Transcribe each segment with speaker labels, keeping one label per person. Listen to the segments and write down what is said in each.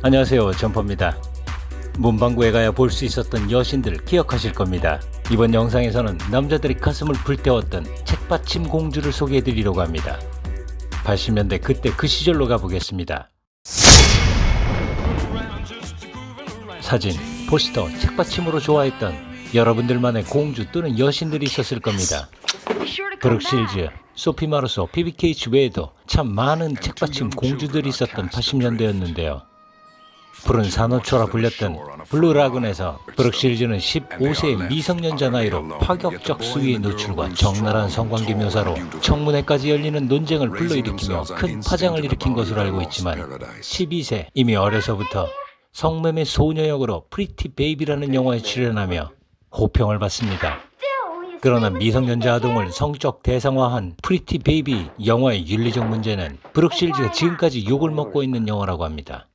Speaker 1: 안녕하세요, 점퍼입니다. 문방구에 가야 볼 수 있었던 여신들 기억하실 겁니다. 이번 영상에서는 남자들이 가슴을 불태웠던 책받침 공주를 소개해드리려고 합니다. 80년대 그때 그 시절로 가보겠습니다. 사진, 포스터, 책받침으로 좋아했던 여러분들만의 공주 또는 여신들이 있었을 겁니다. 브룩 실즈, 소피 마르소, 피비 케이츠 외에도 참 많은 책받침 공주들이 있었던 80년대였는데요. 푸른 산호초라 불렸던 블루 라군에서 브룩 실즈는 15세의 미성년자 나이로 파격적 수위의 노출과 적나라한 성관계 묘사로 청문회까지 열리는 논쟁을 불러일으키며 큰 파장을 일으킨 것으로 알고 있지만 12세 이미 어려서부터 성매매 소녀 역으로 프리티 베이비라는 영화에 출연하며 호평을 받습니다. 그러나 미성년자 아동을 성적 대상화한 프리티 베이비 영화의 윤리적 문제는 브룩 실즈가 지금까지 욕을 먹고 있는 영화라고 합니다.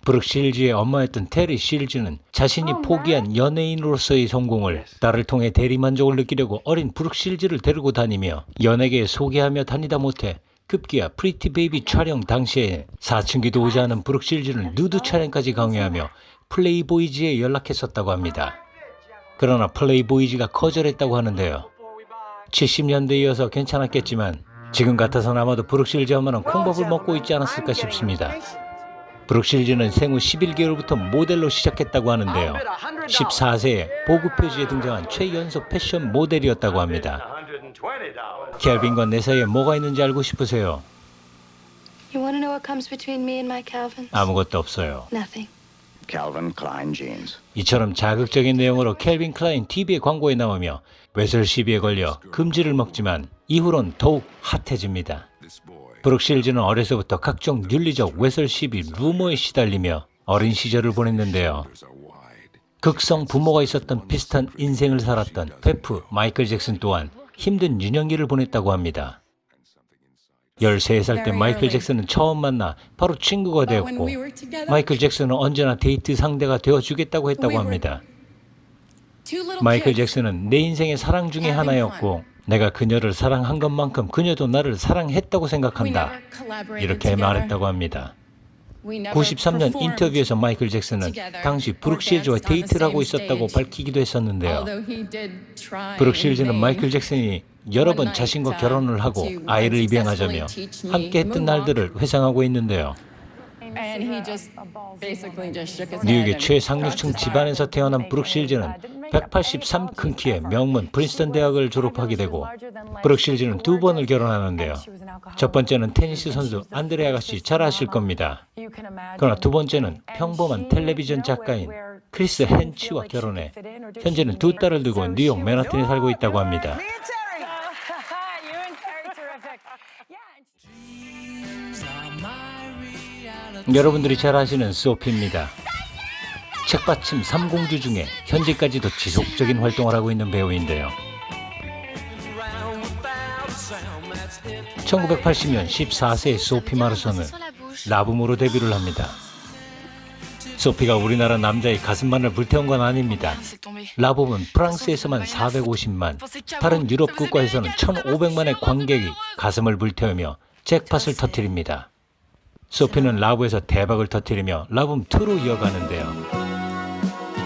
Speaker 1: 브룩 실즈의 엄마였던 테리 실즈는 자신이 포기한 연예인으로서의 성공을 딸을 통해 대리만족을 느끼려고 어린 브룩 실즈를 데리고 다니며 연예계에 소개하며 다니다 못해 급기야 프리티 베이비 촬영 당시에 사춘기도 오지 않은 브룩 실즈는 누드 촬영까지 강요하며 플레이보이즈에 연락했었다고 합니다. 그러나 플레이보이즈가 거절했다고 하는데요. 70년대이어서 괜찮았겠지만 지금 같아서는 아마도 브룩 실즈 엄마는 콩밥을 먹고 있지 않았을까 싶습니다. 브룩 실즈는 생후 11개월부터 모델로 시작했다고 하는데요. 14세에 보그 표지에 등장한 최연소 패션 모델이었다고 합니다. 켈빈과 내 사이에 뭐가 있는지 알고 싶으세요? 아무것도 없어요.
Speaker 2: Calvin Klein jeans.
Speaker 1: 이처럼 자극적인 내용으로 켈빈 클라인 TV의 광고에 나오며 외설 시비에 걸려 금지를 먹지만 이후론 더욱 핫해집니다. 브룩 실즈는 어려서부터 각종 윤리적 외설 시비, 루머에 시달리며 어린 시절을 보냈는데요. 극성 부모가 있었던 비슷한 인생을 살았던 페프, 마이클 잭슨 또한 힘든 유년기를 보냈다고 합니다. 13살 때 마이클 잭슨은 처음 만나 바로 친구가 되었고 마이클 잭슨은 언제나 데이트 상대가 되어주겠다고 했다고 합니다. 마이클 잭슨은 내 인생의 사랑 중에 하나였고 내가 그녀를 사랑한 것만큼 그녀도 나를 사랑했다고 생각한다. 이렇게 말했다고 합니다. 93년 인터뷰에서 마이클 잭슨은 당시 브룩 실즈와 데이트를 하고 있었다고 밝히기도 했었는데요. 브룩 실즈는 마이클 잭슨이 여러 번 자신과 결혼을 하고 아이를 입양하자며 함께 했던 날들을 회상하고 있는데요. 뉴욕의 최상류층 집안에서 태어난 브룩 실즈는 183 큰 키에 명문 프린스턴 대학을 졸업하게 되고 브룩 실즈는 두 번을 결혼하는데요. 첫 번째는 테니스 선수 안드레 아가씨 잘 아실 겁니다. 그러나 두 번째는 평범한 텔레비전 작가인 크리스 헨치와 결혼해 현재는 두 딸을 두고 뉴욕 맨하튼에 살고 있다고 합니다. 여러분들이 잘 아시는 소피입니다. 책받침 3공주 중에 현재까지도 지속적인 활동을 하고 있는 배우인데요. 1980년 14세의 소피 마르소는 라붐으로 데뷔를 합니다. 소피가 우리나라 남자의 가슴만을 불태운 건 아닙니다. 라붐은 프랑스에서만 450만, 다른 유럽 국가에서는 1500만의 관객이 가슴을 불태우며 잭팟을 터뜨립니다. 소피는 라붐에서 대박을 터뜨리며 라붐2로 이어가는데요.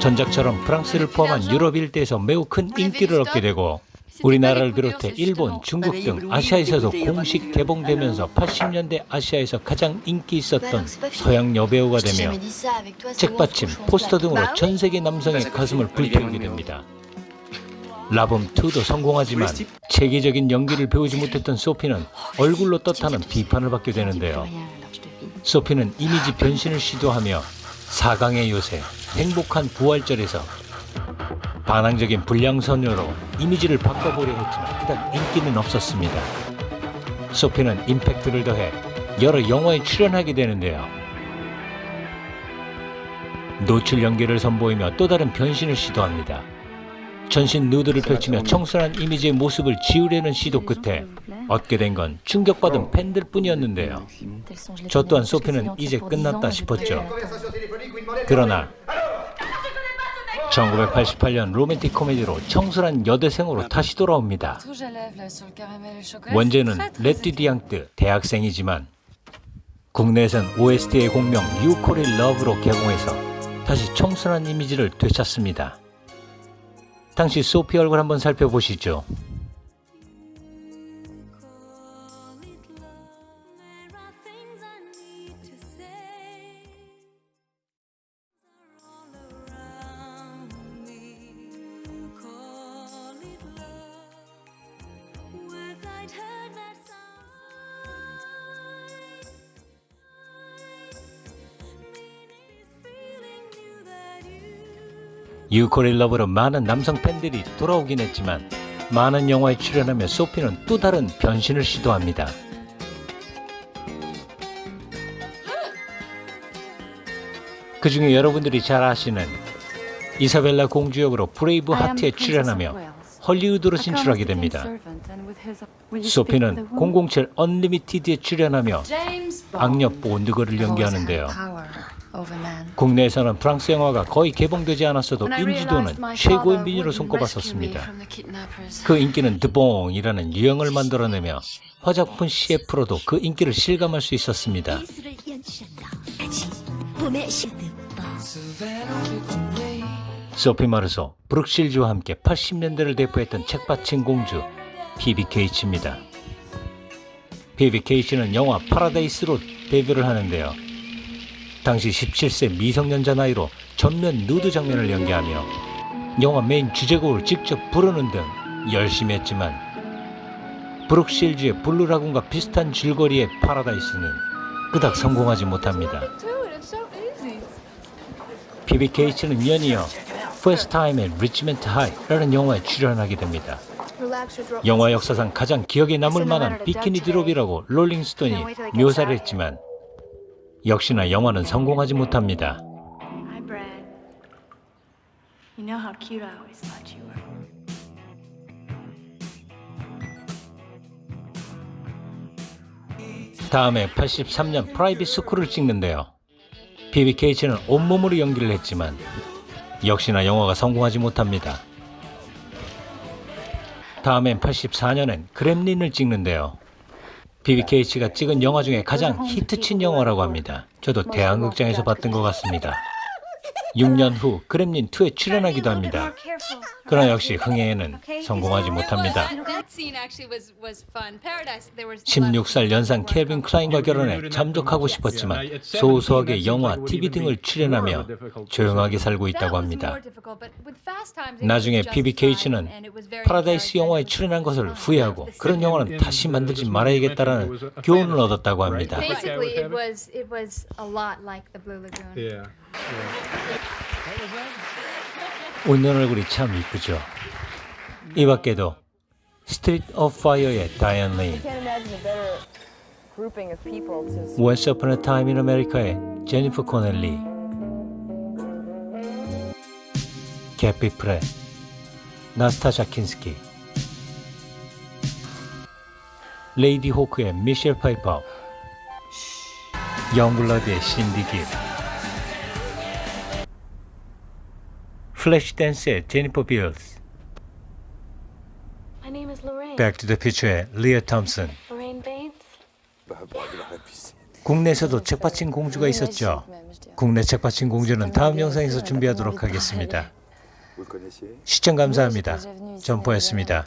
Speaker 1: 전작처럼 프랑스를 포함한 유럽 일대에서 매우 큰 인기를 얻게 되고 우리나라를 비롯해 일본, 중국 등 아시아에서도 공식 개봉되면서 80년대 아시아에서 가장 인기 있었던 서양 여배우가 되며 책받침, 포스터 등으로 전 세계 남성의 가슴을 불태우게 됩니다. 라붐2도 성공하지만 체계적인 연기를 배우지 못했던 소피는 얼굴로 떴다는 비판을 받게 되는데요. 소피는 이미지 변신을 시도하며 사강의 요새, 행복한 부활절에서 반항적인 불량소녀로 이미지를 바꿔보려 했지만 그닥 인기는 없었습니다. 소피는 임팩트를 더해 여러 영화에 출연하게 되는데요. 노출 연기를 선보이며 또 다른 변신을 시도합니다. 전신 누드를 펼치며 청순한 이미지의 모습을 지우려는 시도 끝에 얻게 된 건 충격받은 팬들 뿐이었는데요. 저 또한 소피는 이제 끝났다 싶었죠. 그러나 1988년 로맨틱 코미디로 청순한 여대생으로 다시 돌아옵니다. 원제는 레띠디앙트 대학생이지만 국내에선 OST의 공명 You Call It Love로 개봉해서 다시 청순한 이미지를 되찾습니다. 당시 소피 얼굴 한번 살펴보시죠. You Call It Love로 많은 남성 팬들이 돌아오긴 했지만 많은 영화에 출연하며 소피는 또 다른 변신을 시도합니다. 그 중에 여러분들이 잘 아시는 이사벨라 공주 역으로 브레이브 하트에 출연하며 헐리우드로 진출하게 됩니다. 소피는 007 언리미티드에 출연하며 악녀 본드걸을 연기하는데요. 국내에서는 프랑스 영화가 거의 개봉되지 않았어도 인지도는 최고의 미녀로 손꼽았었습니다. 그 인기는 드봉이라는 유형을 만들어내며 화장품 CF로도 그 인기를 실감할 수 있었습니다. 소피 마르소, 브룩 실즈와 함께 80년대를 대표했던 책받침 공주 피비 케이치입니다. 피비 케이치는 영화 파라다이스로 데뷔를 하는데요. 당시 17세 미성년자 나이로 전면 누드 장면을 연기하며 영화 메인 주제곡을 직접 부르는 등 열심히 했지만 브룩 실즈의 블루라군과 비슷한 줄거리의 파라다이스는 그닥 성공하지 못합니다. 피비 케이츠는 연이어 First Time at Richmond High라는 영화에 출연하게 됩니다. 영화 역사상 가장 기억에 남을 만한 비키니 드롭이라고 롤링스톤이 묘사를 했지만 역시나 영화는 성공하지 못합니다.
Speaker 3: Hi, Brad. You know how cute I always thought you were.
Speaker 1: 다음에 83년 프라이빗 스쿨을 찍는데요. 피비 케이츠는 온몸으로 연기를 했지만 역시나 영화가 성공하지 못합니다. 다음엔 84년엔 그렘린을 찍는데요. 피비 케이츠가 찍은 영화 중에 가장 히트친 영화라고 합니다. 저도 대한극장에서 봤던 것 같습니다. 6년 후 그렘린 2에 출연하기도 합니다. 그러나 역시 흥행에는 성공하지 못합니다. 16살 연상 켈빈 클라인과 결혼해 잠적하고 싶었지만 소소하게 영화, TV 등을 출연하며 조용하게 살고 있다고 합니다. 나중에 피비 케이츠는 파라다이스 영화에 출연한 것을 후회하고 그런 영화는 다시 만들지 말아야겠다라는 교훈을 얻었다고 합니다.
Speaker 3: Basically, it was a lot like the Blue Lagoon.
Speaker 1: 웃는 얼굴이 참 이쁘죠. 이 밖에도 스트리트 오브 파이어의 다이언 레인, Once Upon a Time in America의 제니퍼 코넬리, 캐피 프렛, 나스타샤 킨스키, 레이디 호크의 미셸 파이퍼, 영블러드의 신디 깁, 플래시 댄스의 제니퍼 빌스,
Speaker 3: My name is Lorraine.
Speaker 1: 백 투 더 퓨처의 리아 톰슨.
Speaker 3: Lorraine Baines.
Speaker 1: 국내에서도 책받침 공주가 있었죠. 국내 책받침 공주는 다음 영상에서 준비하도록 하겠습니다. 시청 감사합니다. 점포였습니다.